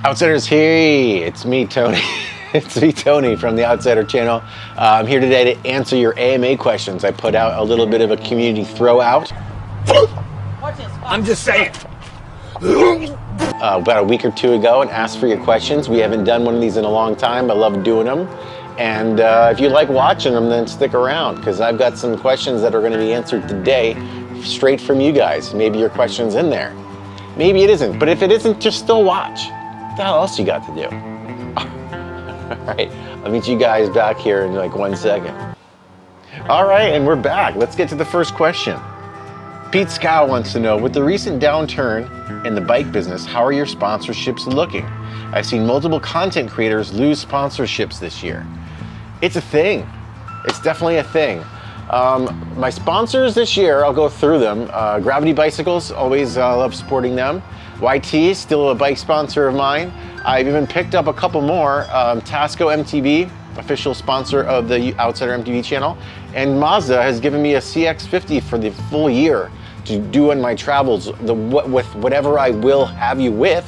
Outsiders, hey, it's me, Tony. It's me, Tony, from the Outsider channel. I'm here today to answer your AMA questions. I put out a little bit of a community throwout. I'm just saying. About a week or two ago and asked for your questions. We haven't done one of these in a long time. I love doing them. And if you like watching them, then stick around, because I've got some questions that are going to be answered today straight from you guys. Maybe your question's in there. Maybe it isn't. But if it isn't, just still watch. What the hell else you got to do? All right, I'll meet you guys back here in like 1 second. All right, and we're back. Let's get to the first question. Pete Scow wants to know, with the recent downturn in the bike business, how are your sponsorships looking? I've seen multiple content creators lose sponsorships this year. It's a thing. It's definitely a thing. My sponsors this year, I'll go through them. Gravity Bicycles, always love supporting them. YT, still a bike sponsor of mine. I've even picked up a couple more. Tasco MTB, official sponsor of the Outsider MTB channel. And Mazda has given me a CX-50 for the full year to do on my travels, with whatever I will have you with.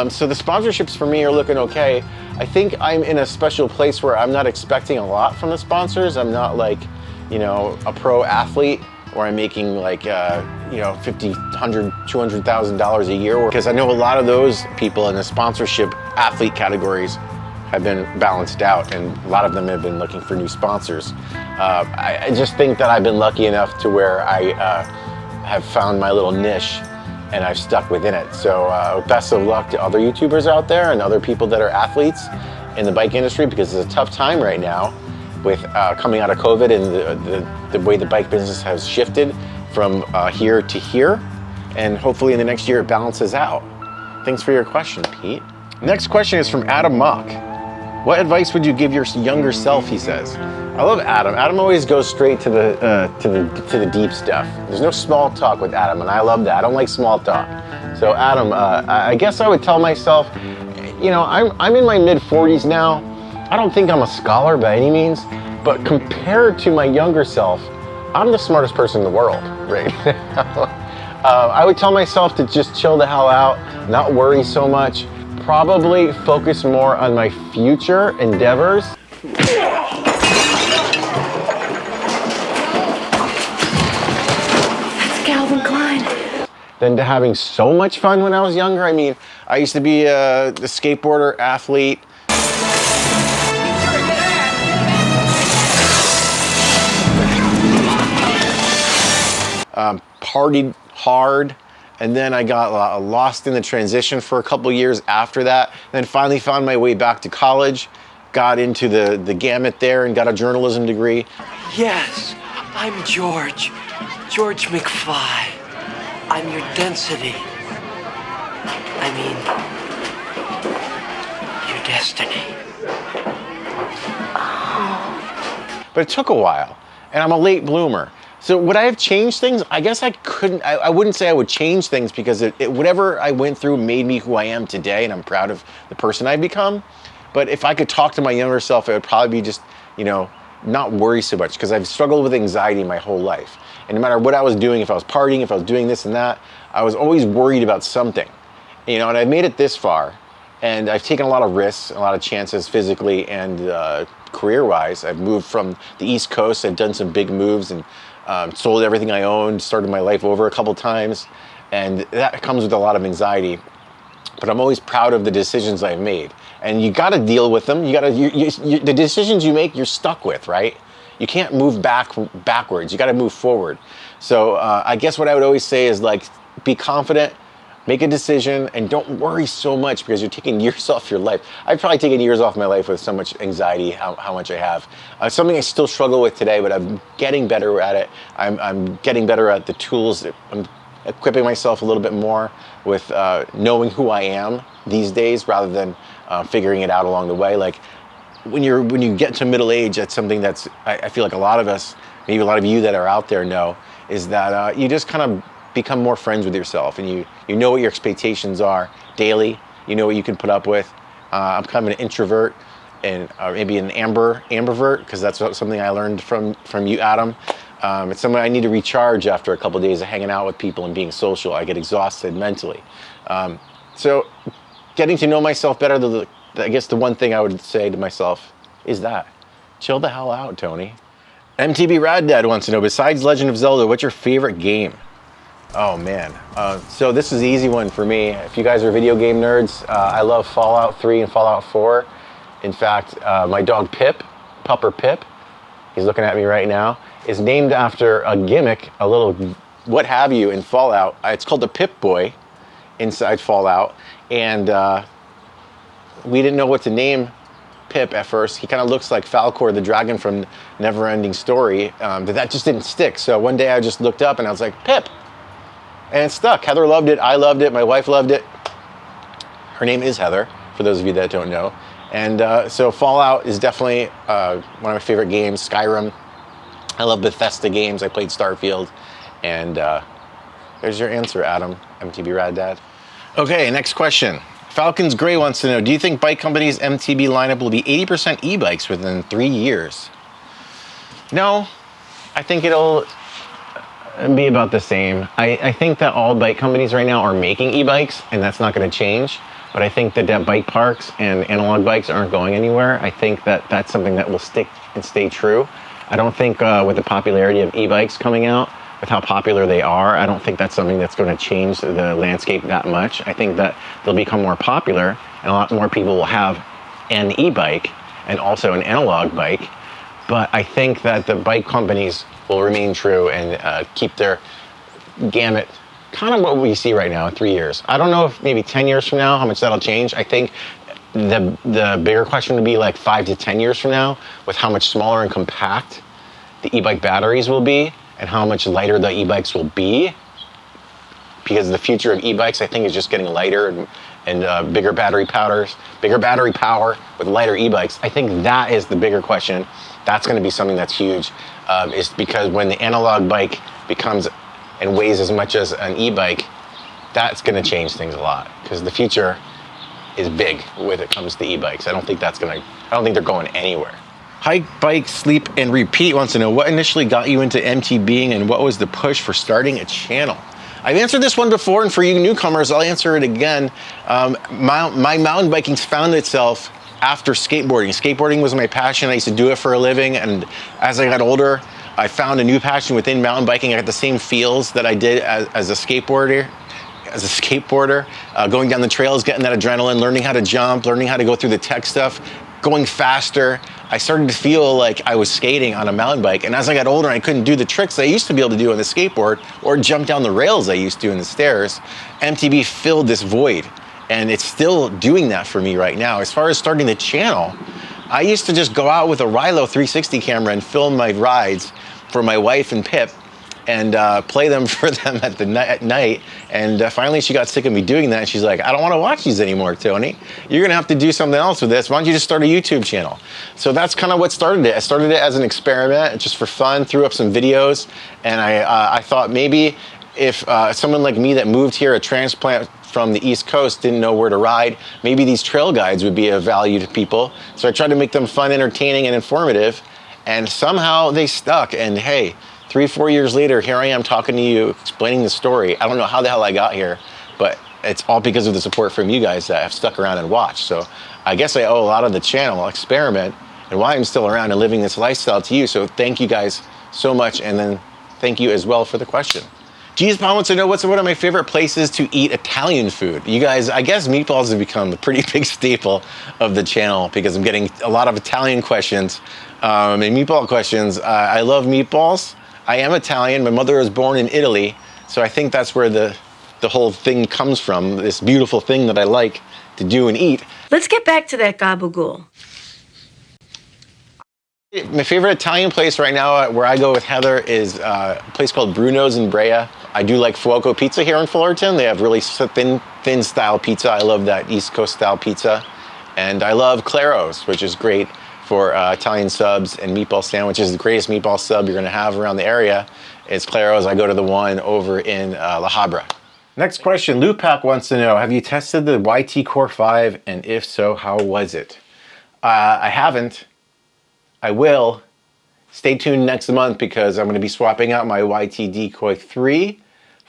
So the sponsorships for me are looking okay. I think I'm in a special place where I'm not expecting a lot from the sponsors. I'm not like, you know, a pro athlete where I'm making like, $50,000, $100,000, $200,000 a year. Because I know a lot of those people in the sponsorship athlete categories have been balanced out, and a lot of them have been looking for new sponsors. I just think that I've been lucky enough to where I have found my little niche and I've stuck within it. So best of luck to other YouTubers out there and other people that are athletes in the bike industry, because it's a tough time right now with coming out of COVID and the way the bike business has shifted from here to here. And hopefully in the next year it balances out. Thanks for your question, Pete. Next question is from Adam Mock. What advice would you give your younger self, he says. I love Adam. Adam always goes straight to the deep stuff. There's no small talk with Adam, and I love that. I don't like small talk. So Adam, I guess I would tell myself, you know, I'm in my mid-40s now. I don't think I'm a scholar by any means, but compared to my younger self, I'm the smartest person in the world right now. I would tell myself to just chill the hell out, not worry so much, probably focus more on my future endeavors. Calvin Klein. Than to having so much fun when I was younger. I mean, I used to be a skateboarder, athlete. Partied hard, and then I got lost in the transition for a couple years after that. Then finally found my way back to college, got into the gamut there and got a journalism degree. Yes, I'm George McFly. I'm your density. I mean, your destiny. But it took a while, and I'm a late bloomer. So would I have changed things? I guess I couldn't. I wouldn't say I would change things, because whatever I went through made me who I am today, and I'm proud of the person I've become. But if I could talk to my younger self, it would probably be just, you know, not worry so much, because I've struggled with anxiety my whole life. And no matter what I was doing, if I was partying, if I was doing this and that, I was always worried about something. You know, and I've made it this far, and I've taken a lot of risks, a lot of chances physically and career-wise. I've moved from the East Coast. I've done some big moves and sold everything I owned, started my life over a couple times, and that comes with a lot of anxiety. But I'm always proud of the decisions I've made, and you got to deal with them. The decisions you make, you're stuck with, right? You can't move backwards. You got to move forward. So I guess what I would always say is, like, be confident, make a decision, and don't worry so much, because you're taking years off your life. I've probably taken years off my life with so much anxiety, how much I have. Something I still struggle with today, but I'm getting better at it. I'm getting better at the tools. I'm equipping myself a little bit more with knowing who I am these days, rather than figuring it out along the way. Like when you get to middle age, that's something that's, I feel like a lot of us, maybe a lot of you that are out there know, is that you just kind of become more friends with yourself, and you know what your expectations are daily. You know what you can put up with. I'm kind of an introvert, and maybe an ambivert, because that's something I learned from you, Adam. It's something I need to recharge after a couple of days of hanging out with people and being social. I get exhausted mentally. So getting to know myself better, I guess the one thing I would say to myself is that, chill the hell out, Tony. MTB Rad Dad wants to know, besides Legend of Zelda, what's your favorite game? Oh man, so this is the easy one for me. If you guys are video game nerds, I love Fallout 3 and Fallout 4. In fact, my dog Pip, Pupper Pip, he's looking at me right now, is named after a gimmick, a little what have you in Fallout. It's called the Pip-Boy inside Fallout, and we didn't know what to name Pip at first. He kind of looks like Falcor the dragon from Neverending Story, but that just didn't stick. So one day I just looked up and I was like, Pip, and it stuck. Heather loved it, I loved it, my wife loved it. Her name is Heather, for those of you that don't know. And so Fallout is definitely one of my favorite games. Skyrim. I love Bethesda games. I played Starfield. And there's your answer, Adam, MTB Rad Dad. Okay, next question. Falcons Gray wants to know, do you think bike companies' MTB lineup will be 80% e-bikes within 3 years? No, I think it'll be about the same. I think that all bike companies right now are making e-bikes, and that's not going to change. But I think that bike parks and analog bikes aren't going anywhere. I think that that's something that will stick and stay true. I don't think with the popularity of e-bikes coming out, with how popular they are, I don't think that's something that's going to change the landscape that much. I think that they'll become more popular and a lot more people will have an e-bike and also an analog bike. But I think that the bike companies will remain true and keep their gamut kind of what we see right now in 3 years. I don't know if maybe 10 years from now, how much that'll change. I think the bigger question would be like 5 to 10 years from now with how much smaller and compact the e-bike batteries will be and how much lighter the e-bikes will be. Because the future of e-bikes, I think, is just getting lighter and bigger battery powders, bigger battery power with lighter e-bikes. I think that is the bigger question. That's going to be something that's huge. Is because when the analog bike becomes and weighs as much as an e-bike, that's going to change things a lot. Because the future is big when it comes to e-bikes. I don't think they're going anywhere. Hike, Bike, Sleep, and Repeat wants to know, what initially got you into MTBing and what was the push for starting a channel? I've answered this one before, and for you newcomers, I'll answer it again. My mountain biking found itself after skateboarding. Skateboarding was my passion. I used to do it for a living, and as I got older, I found a new passion within mountain biking. I got the same feels that I did as a skateboarder. Going down the trails, getting that adrenaline, learning how to jump, learning how to go through the tech stuff, going faster. I started to feel like I was skating on a mountain bike. And as I got older, I couldn't do the tricks I used to be able to do on the skateboard or jump down the rails I used to in the stairs. MTB filled this void, and it's still doing that for me right now. As far as starting the channel, I used to just go out with a Rilo 360 camera and film my rides for my wife and Pip and play them for them at night. And finally she got sick of me doing that, and she's like, I don't want to watch these anymore, Tony. You're gonna have to do something else with this. Why don't you just start a YouTube channel? So that's kind of what started it. I started it as an experiment, just for fun, threw up some videos, and I thought maybe if someone like me that moved here, a transplant from the East Coast, didn't know where to ride, maybe these trail guides would be of value to people. So I tried to make them fun, entertaining, and informative, and somehow they stuck. And hey, 3-4 years later, here I am talking to you, explaining the story. I don't know how the hell I got here, but it's all because of the support from you guys that have stuck around and watched. So I guess I owe a lot of the channel experiment and why I'm still around and living this lifestyle to you. So thank you guys so much, and then thank you as well for the question. Jesus Paul wants to know, what's one of my favorite places to eat Italian food? You guys, I guess meatballs have become a pretty big staple of the channel because I'm getting a lot of Italian questions and meatball questions. I love meatballs. I am Italian. My mother was born in Italy, so I think that's where the whole thing comes from, this beautiful thing that I like to do and eat. Let's get back to that gabagool. My favorite Italian place right now where I go with Heather is a place called Bruno's in Brea. I do like Fuoco Pizza here in Fullerton. They have really thin style pizza. I love that East Coast style pizza. And I love Claro's, which is great for Italian subs and meatball sandwiches. The greatest meatball sub you're gonna have around the area is Claro's. I go to the one over in La Habra. Next question, Lupac wants to know, have you tested the YT Core 5? And if so, how was it? I haven't. I will. Stay tuned next month because I'm going to be swapping out my YT Decoy 3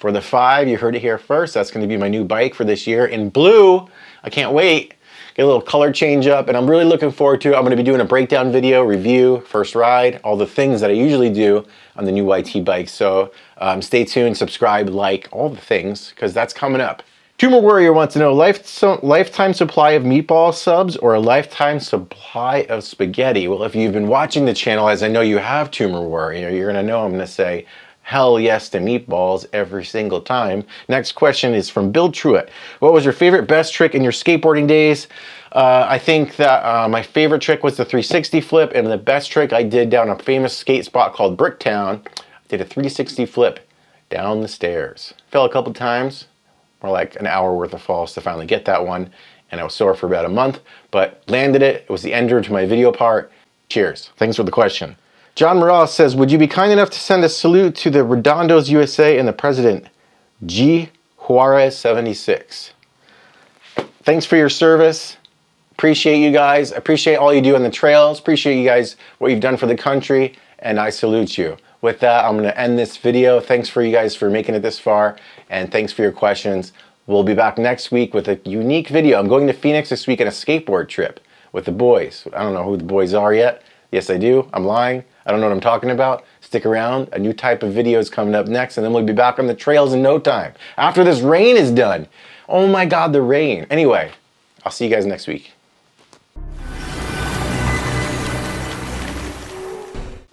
For the 5, you heard it here first. That's going to be my new bike for this year in blue. I can't wait. Get a little color change up, and I'm really looking forward to it. I'm going to be doing a breakdown video, review, first ride, all the things that I usually do on the new YT bike. So stay tuned, subscribe, like, all the things, because that's coming up. Tumor Warrior wants to know, lifetime supply of meatball subs or a lifetime supply of spaghetti? Well, if you've been watching the channel, as I know you have, Tumor Warrior, you're going to know I'm going to say hell yes to meatballs every single time. Next question is from Bill Truitt. What was your favorite best trick in your skateboarding days? I think that my favorite trick was the 360 flip, and the best trick I did down a famous skate spot called Bricktown. I did a 360 flip down the stairs. Fell a couple times, more like an hour worth of falls to finally get that one, and I was sore for about a month, but landed it. It was the ender to my video part. Cheers. Thanks for the question. John Morales says, would you be kind enough to send a salute to the Redondos USA and the president, G. Juarez 76? Thanks for your service. Appreciate you guys. Appreciate all you do on the trails. Appreciate you guys, what you've done for the country, and I salute you. With that, I'm going to end this video. Thanks for you guys for making it this far, and thanks for your questions. We'll be back next week with a unique video. I'm going to Phoenix this week on a skateboard trip with the boys. I don't know who the boys are yet. Yes, I do. I'm lying. I don't know what I'm talking about. Stick around. A new type of video is coming up next, and then we'll be back on the trails in no time. After this rain is done. Oh my God, the rain. Anyway, I'll see you guys next week.